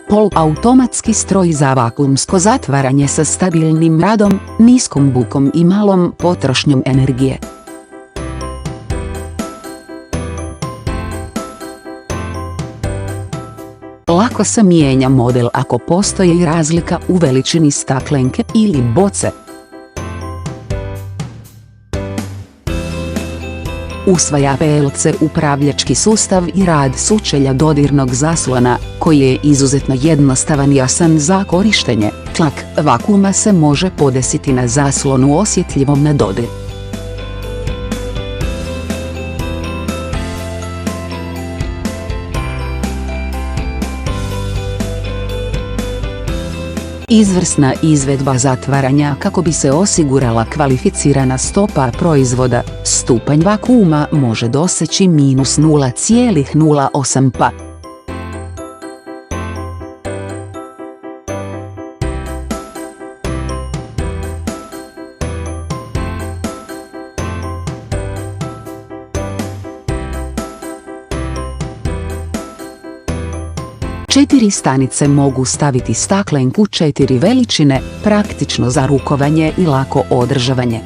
Poluautomatski stroj za vakuumsko zatvaranje sa stabilnim radom, niskom bukom i malom potrošnjom energije. Lako se mijenja model ako postoji razlika u veličini staklenke ili boce. Usvaja PLC upravljački sustav i rad sučelja dodirnog zaslona, koji je izuzetno jednostavan i jasan za korištenje. Tlak vakuuma se može podesiti na zaslonu osjetljivom na dodir. Izvrsna izvedba zatvaranja kako bi se osigurala kvalificirana stopa proizvoda. Stupanj vakuuma može doseći -0,08 pa. Četiri stanice mogu staviti staklenku 4 veličine, praktično za rukovanje i lako održavanje.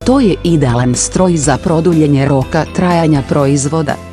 To je idealan stroj za produljenje roka trajanja proizvoda.